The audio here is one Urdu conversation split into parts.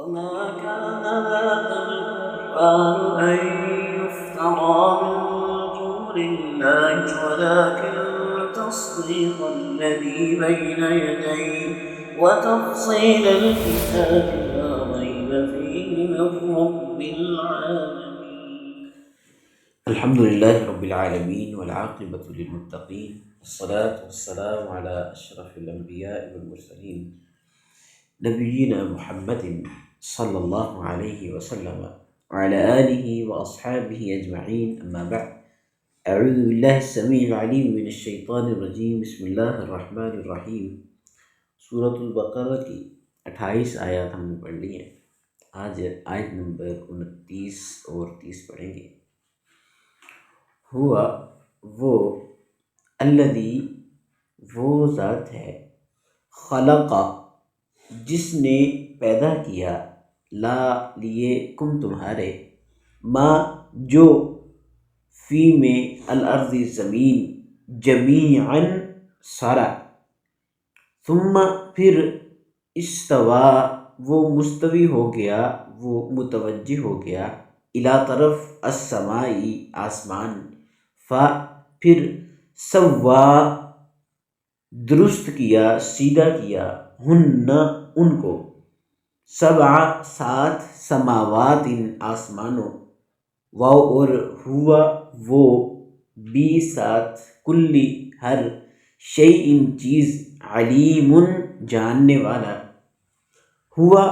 وما كان هذا القرآن أن يفترى من دون الله ولكن تصديق الذي بين يديه وتفصيل الكتاب لا ريب فيه من رب العالمين. الحمد لله رب العالمين والعاقبة للمتقين والصلاة والسلام على أشرف الأنبياء والمرسلين نبينا محمد صلى الله عليه وسلم وعلى آله وأصحابه أجمعين. أما بعد، أعوذ بالله السميع العليم من الشيطان الرجيم. بسم الله الرحمن الرحيم. سورة البقرہ کی 28 آیات ہم نے پڑھ لی ہیں. آج آیت نمبر 29 اور 30 پڑھیں گے. ہوا وہ، الذی وہ ذات ہے، خلق جس نے پیدا کیا، لا لیے، کم تمہارے، ما جو، فی میں، الارض زمین، جمیعاً سارا، ثم پھر، استوا وہ مستوی ہو گیا، وہ متوجہ ہو گیا، الی طرف، السمائی آسمان، پھر، سوا درست کیا، سیدھا کیا، ہن ان کو، سبع سات، سماوات آسمانوں، واو اور ہوا وہ، بی سات، کلی ہر، شیء چیز، علیم جاننے والا، ہوا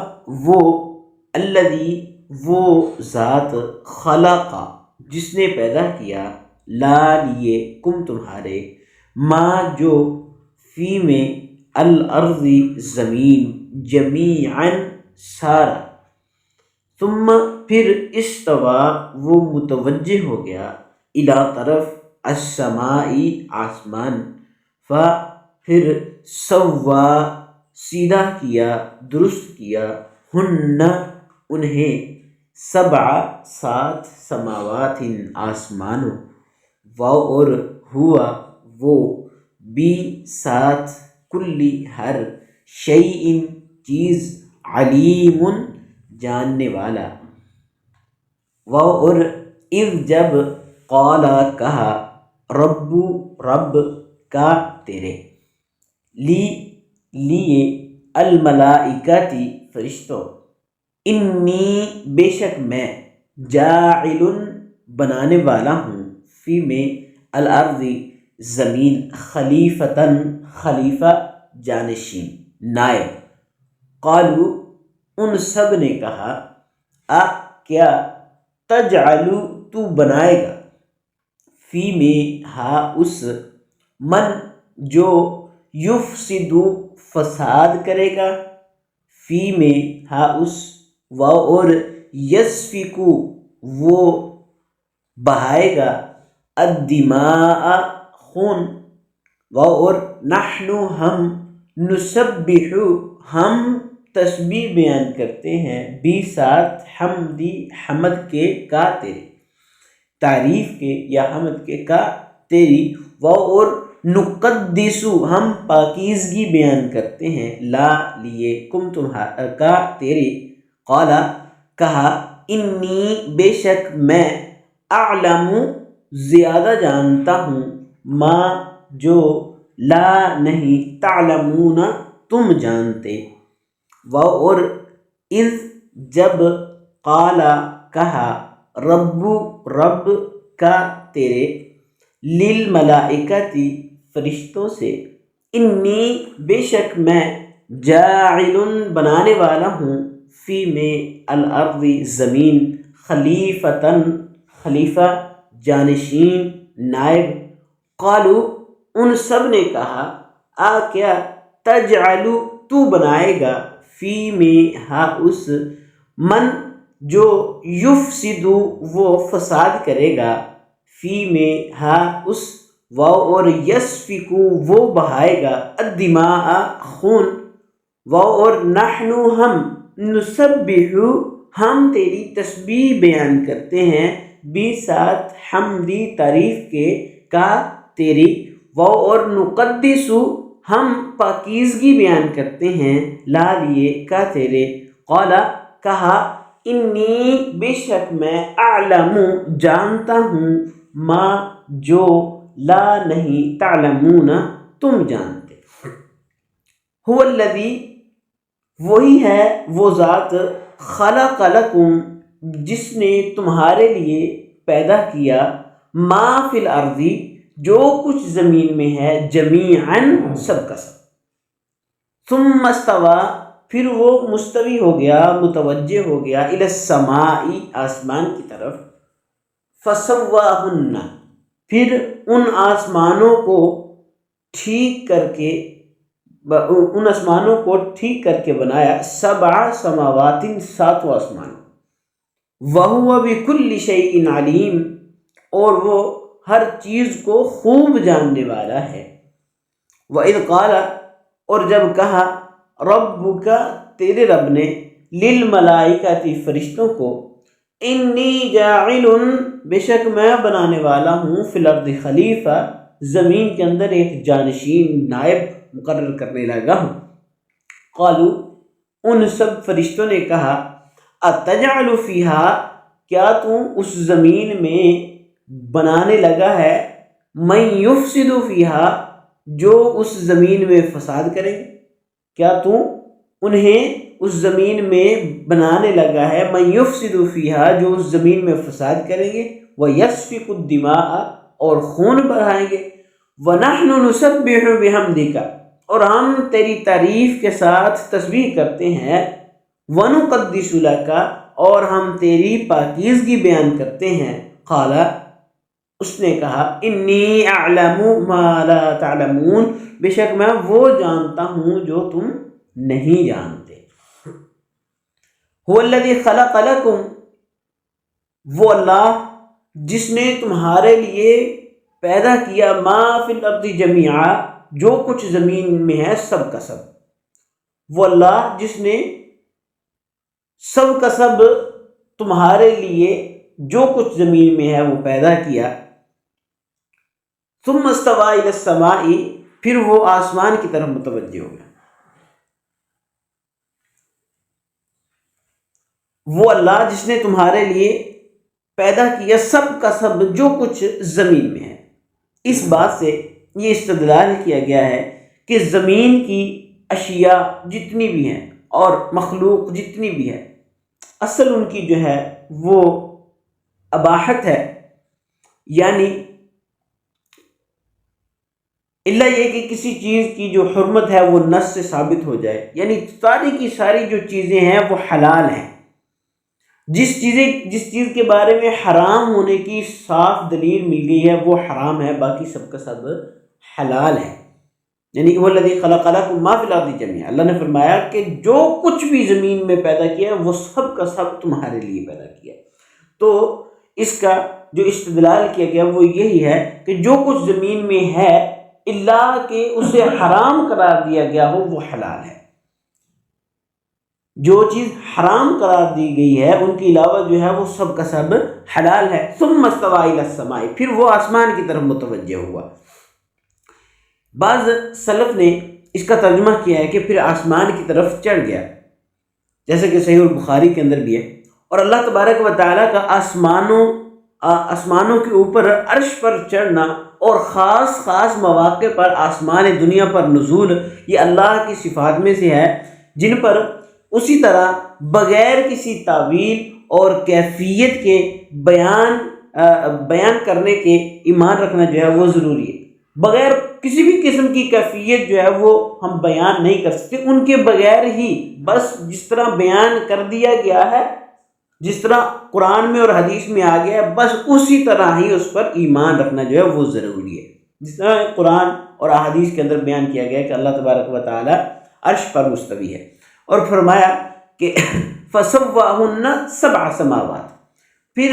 وہ، الذی وہ ذات، خلق جس نے پیدا کیا، لا لیے، کم تمہارے، ما جو، فی میں، الارض زمین، جمیعاً سارا، ثم پھر، استوا وہ متوجہ ہو گیا، الی طرف، السمائی آسمان، پھر، سوا سیدھا کیا، درست کیا، ہن انہیں، سبع سات، سماوات آسمانوں، واو اور ہوا وہ، بی سات، کلی ہر، شیء چیز، علیم جاننے والا، واو اور، اذ جب، قالا کہا، رب رب کا تیرے، لیے، الملائکتی فرشتوں، انی بے شک میں، جاعل بنانے والا ہوں، فی میں، الارض زمین، خلیفتاً خلیفہ، جانشین، نائب، قالو ان سب نے کہا، کیا، تجعل تو بنائے گا، فی میں، اس، من جو، یفسد فساد کرے گا، فی میں، اس، واو اور، یسفک وہ بہائے گا، الدماء خون، واو اور، نحن ہم، نسبح ہم تسبیح بیان کرتے ہیں، بی ساتھ، حمدی حمد کے، کا تیرے، تعریف کے یا حمد کے، کا تیری، واو اور، نقدسو ہم پاکیزگی بیان کرتے ہیں، لا لیے، کم تمہارا، کا تیرے، قالا کہا، انی بے شک میں، اعلم زیادہ جانتا ہوں، ما جو، لا نہیں، تعلمون تم جانتے، واو اور، اذ جب، قالا کہا، رب رب کا تیرے، للملائکتی فرشتوں سے، انی بے شک میں، جاعل بنانے والا ہوں، فی میں، الارض زمین، خلیفتاً خلیفہ، جانشین، نائب، قالو ان سب نے کہا، کیا، تجعل تو بنائے گا، فی میں، اس، من جو، یفسد وہ فساد کرے گا، فی میں، اس، واو اور، یسفک وہ بہائے گا، الدماء خون، واو اور، نحن ہم، نسبح ہم تیری تسبیح بیان کرتے ہیں، بی ساتھ، حمدی تعریف کے، کا تیری، واو اور، نقدس ہم پاکیزگی بیان کرتے ہیں، لا لیے، کا تیرے، قالا کہا انی بے شک میں اعلم جانتا ہوں ما جو لا نہیں تعلمون تم جانتے. هو الذی وہی ہے وہ ذات خلق لکم جس نے تمہارے لیے پیدا کیا ما فی الارض جو کچھ زمین میں ہے جمیعاً سب کا سب. ثم استوى پھر وہ مستوی ہو گیا متوجہ ہو گیا الی السماء آسمان کی طرف. فسواہن پھر ان آسمانوں کو ٹھیک کر کے بنایا سبع سماوات ساتوں آسمانوں. وہو بکل شیء علیم اور وہ ہر چیز کو خوب جاننے والا ہے. وَإِذْ قَالَ اور جب کہا ربک تیرے رب نے للملائکۃ فرشتوں کو انی جاعل بے شک میں بنانے والا ہوں فی الارض خلیفہ زمین کے اندر ایک جانشین نائب مقرر کرنے لگا ہوں. قالو ان سب فرشتوں نے کہا اتجعل فیہا کیا تو اس زمین میں بنانے لگا ہے من یفسد فیہا جو اس زمین میں فساد کریں گے. کیا تو انہیں اس زمین میں بنانے لگا ہے من یفسد فیہا جو اس زمین میں فساد کریں گے ویسفک الدماء اور خون بہائیں گے. ونحن نسبح بحمدک اور ہم تیری تعریف کے ساتھ تسبیح کرتے ہیں. ونقدس لک اور ہم تیری پاکیزگی بیان کرتے ہیں. قال اس نے کہا انی اعلم ما لا تعلمون بے شک میں وہ جانتا ہوں جو تم نہیں جانتے. هو الذی خلق لکم وہ اللہ جس نے تمہارے لیے پیدا کیا ما فی الارض جمیعا جو کچھ زمین میں ہے سب کا سب. وہ اللہ جس نے سب کا سب تمہارے لیے جو کچھ زمین میں ہے وہ پیدا کیا. ثم استوى الى السماء پھر وہ آسمان کی طرف متوجہ ہو گیا. وہ اللہ جس نے تمہارے لیے پیدا کیا سب کا سب جو کچھ زمین میں ہے. اس بات سے یہ استدلال کیا گیا ہے کہ زمین کی اشیاء جتنی بھی ہیں اور مخلوق جتنی بھی ہے اصل ان کی جو ہے وہ اباحت ہے، یعنی اللہ یہ کہ کسی چیز کی جو حرمت ہے وہ نص سے ثابت ہو جائے، یعنی ساری کی ساری جو چیزیں ہیں وہ حلال ہیں. جس چیز کے بارے میں حرام ہونے کی صاف دلیل مل گئی ہے وہ حرام ہے، باقی سب کا سب حلال ہے. یعنی وہ الذی خلق لکم ما فی الارض جمیعا، اللہ نے فرمایا کہ جو کچھ بھی زمین میں پیدا کیا وہ سب کا سب تمہارے لیے پیدا کیا. تو اس کا جو استدلال کیا گیا وہ یہی ہے کہ جو کچھ زمین میں ہے اللہ کہ اسے حرام قرار دیا گیا ہو وہ حلال ہے. جو چیز حرام قرار دی گئی ہے ان کے علاوہ جو ہے وہ سب کا سب حلال ہے. ثم استوى الى السماء پھر وہ آسمان کی طرف متوجہ ہوا. بعض سلف نے اس کا ترجمہ کیا ہے کہ پھر آسمان کی طرف چڑھ گیا، جیسے کہ صحیح البخاری کے اندر بھی ہے. اور اللہ تبارک و تعالیٰ کا آسمانوں کے اوپر عرش پر چڑھنا اور خاص مواقع پر آسمان دنیا پر نزول یہ اللہ کی صفات میں سے ہے، جن پر اسی طرح بغیر کسی تعویل اور کیفیت کے بیان کرنے کے ایمان رکھنا جو ہے وہ ضروری ہے. بغیر کسی بھی قسم کی کیفیت جو ہے وہ ہم بیان نہیں کر سکتے، ان کے بغیر ہی بس جس طرح بیان کر دیا گیا ہے، جس طرح قرآن میں اور حدیث میں آ گیا ہے، بس اسی طرح ہی اس پر ایمان رکھنا جو ہے وہ ضروری ہے. جس طرح قرآن اور احادیث کے اندر بیان کیا گیا ہے کہ اللہ تبارک و تعالی عرش پر مستوی ہے. اور فرمایا کہ فسواہن سبع سماوات پھر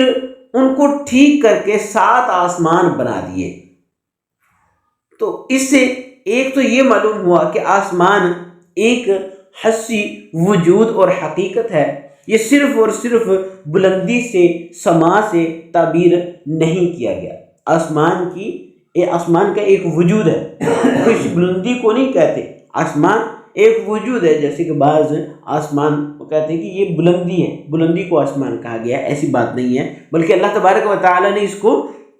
ان کو ٹھیک کر کے 7 آسمان بنا دیے. تو اس سے ایک تو یہ معلوم ہوا کہ آسمان ایک حسی وجود اور حقیقت ہے، یہ صرف اور صرف بلندی سے سما سے تعبیر نہیں کیا گیا. آسمان کا ایک وجود ہے، اس بلندی کو نہیں کہتے. آسمان ایک وجود ہے، جیسے کہ بعض آسمان وہ کہتے ہیں کہ یہ بلندی ہے، بلندی کو آسمان کہا گیا ہے، ایسی بات نہیں ہے، بلکہ اللہ تبارک و تعالیٰ نے اس کو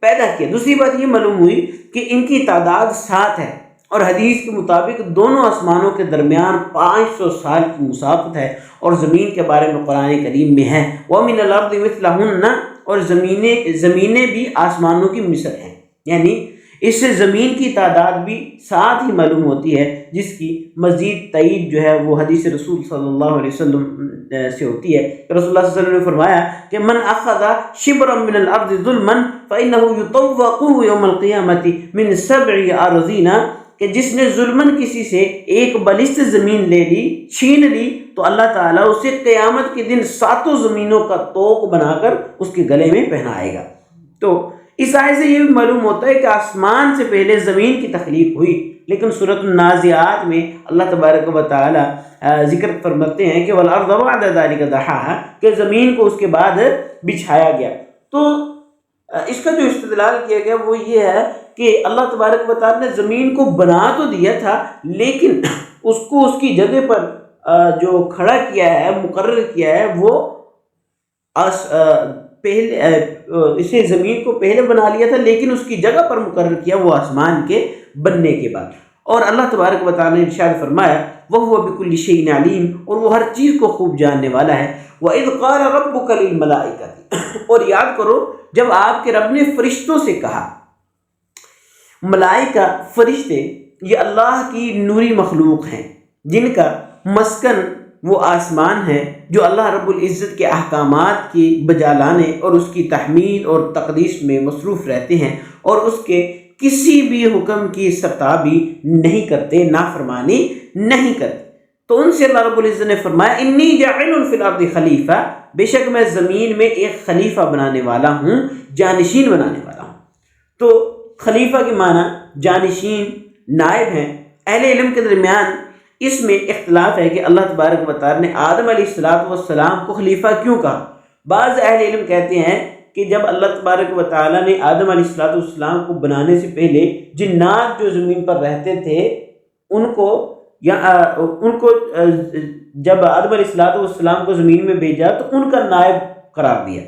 پیدا کیا۔ دوسری بات یہ معلوم ہوئی کہ ان کی تعداد 7 ہے، اور حدیث کے مطابق دونوں آسمانوں کے درمیان 500 سال کی مسافت ہے، اور زمین کے بارے میں قرآن کریم میں ہے وَمِنَ الْأَرْضِ مِثْلَهُنَّ، اور زمینیں بھی آسمانوں کی مثل ہیں، یعنی اس سے زمین کی تعداد بھی 7 ہی معلوم ہوتی ہے، جس کی مزید تائید جو ہے وہ حدیث رسول صلی اللہ علیہ وسلم سے ہوتی ہے۔ رسول اللہ صلی اللہ علیہ وسلم نے فرمایا کہ من اخذ شبرا من الارض ظلما فانه يطوق يوم القیامة من 7 ارضین، کہ جس نے ظلمن کسی سے ایک بلست زمین لے لی، چھین لی، تو اللہ تعالیٰ اسے قیامت کے دن 7 زمینوں کا طوق بنا کر اس کے گلے میں پہنائے گا۔ تو اس آیت سے یہ بھی معلوم ہوتا ہے کہ آسمان سے پہلے زمین کی تخلیق ہوئی، لیکن سورۃ النازعات میں اللہ تبارک و تعالی ذکر فرماتے ہیں کہ وَالْأَرْضَ بَعْدَ ذَلِكَ دَحَاهَا، کہ زمین کو اس کے بعد بچھایا گیا۔ تو اس کا جو استدلال کیا گیا وہ یہ ہے کہ اللہ تبارک و تعالی نے زمین کو بنا تو دیا تھا، لیکن اس کو اس کی جگہ پر جو کھڑا کیا ہے، مقرر کیا ہے، وہ پہلے اسے زمین کو پہلے بنا لیا تھا، لیکن اس کی جگہ پر مقرر کیا وہ آسمان کے بننے کے بعد۔ اور اللہ تبارک و تعالی نے ارشاد فرمایا وَهُوَ بِكُلِّ شَيْءٍ عَلِيمٌ، اور وہ ہر چیز کو خوب جاننے والا ہے۔ وَإِذْ قَالَ رَبُّكَ لِلْمَلَائِكَةِ، اور یاد کرو جب آپ کے رب نے فرشتوں سے کہا۔ ملائکہ، فرشتے، یہ اللہ کی نوری مخلوق ہیں جن کا مسکن وہ آسمان ہے، جو اللہ رب العزت کے احکامات کی بجا لانے اور اس کی تحمید اور تقدیس میں مصروف رہتے ہیں، اور اس کے کسی بھی حکم کی سرتابی نہیں کرتے، نافرمانی نہیں کرتے۔ تو ان سے اللہ رب العزت نے فرمایا انی جاعل فی الارض خلیفہ، بے شک میں زمین میں ایک خلیفہ بنانے والا ہوں، جانشین بنانے والا ہوں۔ تو خلیفہ کے معنی جانشین، نائب ہیں۔ اہل علم کے درمیان اس میں اختلاف ہے کہ اللہ تبارک و تعالی نے آدم علیہ السلام کو خلیفہ کیوں کہا۔ بعض اہل علم کہتے ہیں کہ جب اللہ تبارک و تعالی نے آدم علیہ السلام کو بنانے سے پہلے جنات جو زمین پر رہتے تھے ان کو جب آدم علیہ السلام کو زمین میں بھیجا تو ان کا نائب قرار دیا،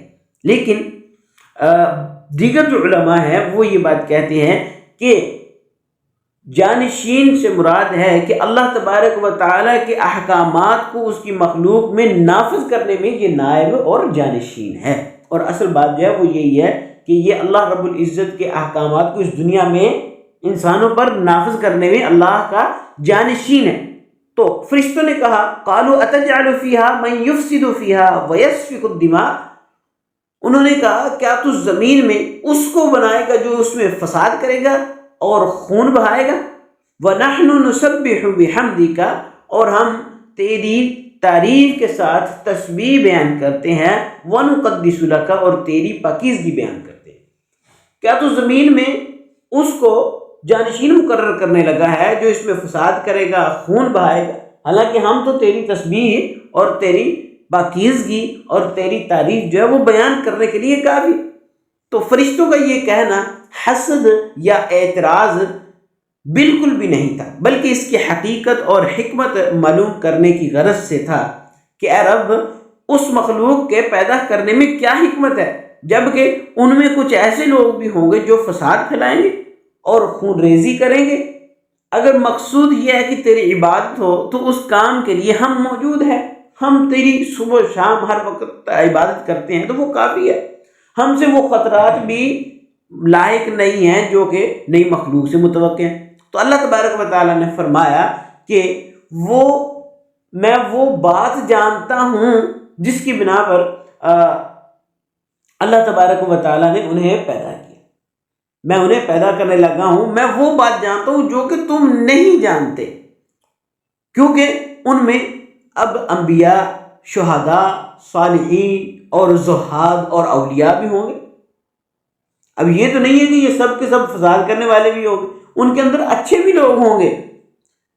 لیکن دیگر جو علماء ہیں وہ یہ بات کہتے ہیں کہ جانشین سے مراد ہے کہ اللہ تبارک و تعالیٰ کے احکامات کو اس کی مخلوق میں نافذ کرنے میں یہ نائب اور جانشین ہے۔ اور اصل بات جو ہے وہ یہی ہے کہ یہ اللہ رب العزت کے احکامات کو اس دنیا میں انسانوں پر نافذ کرنے میں اللہ کا جانشین ہے۔ تو فرشتوں نے کہا قالوا اتجعل فیہا من یفسد فیہا ویسفک الدماء، انہوں نے کہا کیا تو زمین میں اس کو بنائے گا جو اس میں فساد کرے گا اور خون بہائے گا؟ وَنَحْنُ نُسَبِّحُ بِحَمْدِكَ، اور ہم تیری تعریف کے ساتھ تسبیح بیان کرتے ہیں، وَنُقَدِّسُ لَكَ، اور تیری پاکیزگی بیان کرتے ہیں۔ کیا تو زمین میں اس کو جانشین مقرر کرنے لگا ہے جو اس میں فساد کرے گا، خون بہائے گا، حالانکہ ہم تو تیری تسبیح اور تیری پاکیزگی اور تیری تعریف جو ہے وہ بیان کرنے کے لیے کافی۔ تو فرشتوں کا یہ کہنا حسد یا اعتراض بالکل بھی نہیں تھا، بلکہ اس کی حقیقت اور حکمت معلوم کرنے کی غرض سے تھا کہ اے رب اس مخلوق کے پیدا کرنے میں کیا حکمت ہے، جبکہ ان میں کچھ ایسے لوگ بھی ہوں گے جو فساد پھیلائیں گے اور خون ریزی کریں گے۔ اگر مقصود یہ ہے کہ تیری عبادت ہو تو اس کام کے لیے ہم موجود ہیں، ہم تیری صبح و شام ہر وقت عبادت کرتے ہیں تو وہ کافی ہے، ہم سے وہ خطرات بھی لائق نہیں ہیں جو کہ نئی مخلوق سے متوقع ہیں۔ تو اللہ تبارک و تعالیٰ نے فرمایا کہ میں وہ بات جانتا ہوں جس کی بنا پر اللہ تبارک و تعالیٰ نے انہیں پیدا کیا، میں انہیں پیدا کرنے لگا ہوں، میں وہ بات جانتا ہوں جو کہ تم نہیں جانتے، کیونکہ ان میں اب انبیاء، شہداء، صالحین اور زہاد اور اولیاء بھی ہوں گے۔ اب یہ تو نہیں ہے کہ یہ سب کے سب فساد کرنے والے بھی ہوں گے، ان کے اندر اچھے بھی لوگ ہوں گے،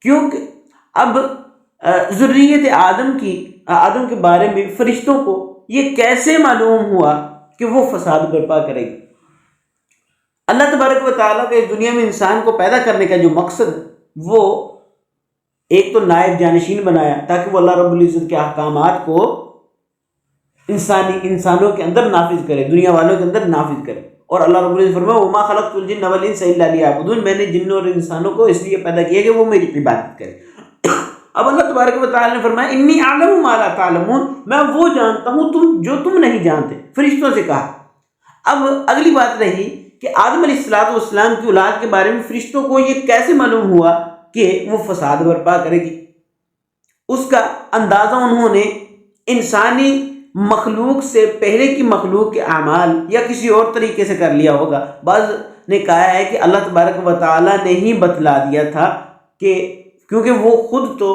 کیونکہ اب ذریت آدم کے بارے میں فرشتوں کو یہ کیسے معلوم ہوا کہ وہ فساد برپا کرے گی؟ اللہ تبارک و تعالیٰ کے اس دنیا میں انسان کو پیدا کرنے کا جو مقصد وہ ایک تو نائب جانشین بنایا تاکہ وہ اللہ رب العزت کے احکامات کو انسانوں کے اندر نافذ کرے، دنیا والوں کے اندر نافذ کرے. اور اللہ رب العزت فرمایا وما خلقت الجن والانس الا لیعبدون، میں نے جنوں اور انسانوں کو اس لیے پیدا کیا کہ وہ میری عبادت کریں. اب اللہ تبارک و تعالی نے فرمایا انی اعلم ما لا تعلمون، میں وہ جانتا ہوں جو تم نہیں جانتے. فرشتوں سے کہا. اب اگلی بات رہی کہ آدم علیہ السلام کی اولاد کے بارے میں فرشتوں کو یہ کیسے معلوم ہوا کہ وہ فساد برپا کرے گی. اس کا اندازہ انہوں نے انسانی مخلوق سے پہلے کی مخلوق کے اعمال یا کسی اور طریقے سے کر لیا ہوگا. بعض نے کہا ہے کہ اللہ تبارک و تعالیٰ نے ہی بتلا دیا تھا کہ کیونکہ وہ خود تو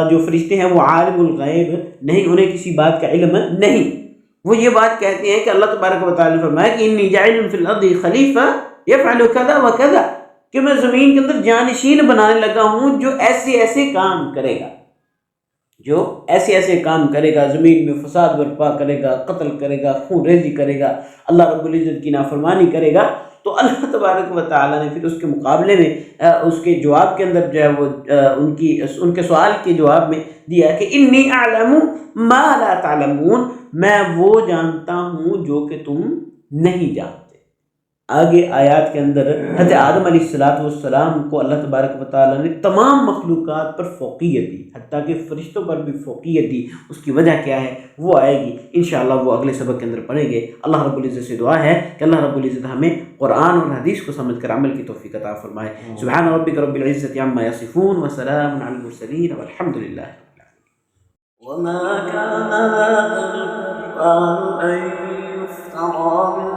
جو فرشتے ہیں وہ عالم الغیب نہیں، انہیں کسی بات کا علم نہیں. وہ یہ بات کہتے ہیں کہ اللہ تبارک و تعالیٰ نے فرمایا کہ انی جاعل فی الارض خلیفہ یفعل کذا و کذا، کہ میں زمین کے اندر جانشین بنانے لگا ہوں جو ایسے ایسے کام کرے گا، جو ایسے ایسے کام کرے گا، زمین میں فساد برپا کرے گا، قتل کرے گا، خون ریزی کرے گا، اللہ رب العزت کی نافرمانی کرے گا. تو اللہ تبارک و تعالیٰ نے پھر اس کے مقابلے میں اس کے جواب کے اندر جو ہے وہ ان کے سوال کے جواب میں دیا کہ انی اعلم ما لا تعلمون، میں وہ جانتا ہوں جو کہ تم نہیں جانتے. آگے آیات کے اندر حضرت آدم علیہ السلام کو اللہ تبارک و تعالیٰ نے تمام مخلوقات پر فوقیت دی، حتیٰ کہ فرشتوں پر بھی فوقیت دی. اس کی وجہ کیا ہے وہ آئے گی انشاءاللہ، وہ اگلے سبق کے اندر پڑھیں گے. اللہ رب العزت سے دعا ہے کہ اللہ رب العزت ہمیں قرآن اور حدیث کو سمجھ کر عمل کی توفیق عطا فرمائے. سبحان ربک رب العزت عما یصفون وسلام علی المرسلین والحمد للہ. وما كان هذا القرآن أن يفترى من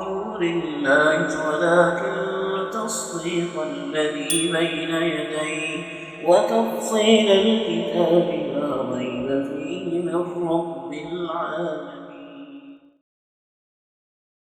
دون الله ولكن تصديق الذي بين يديه وتفصيل الكتاب لا ريب فيه من رب العالمين.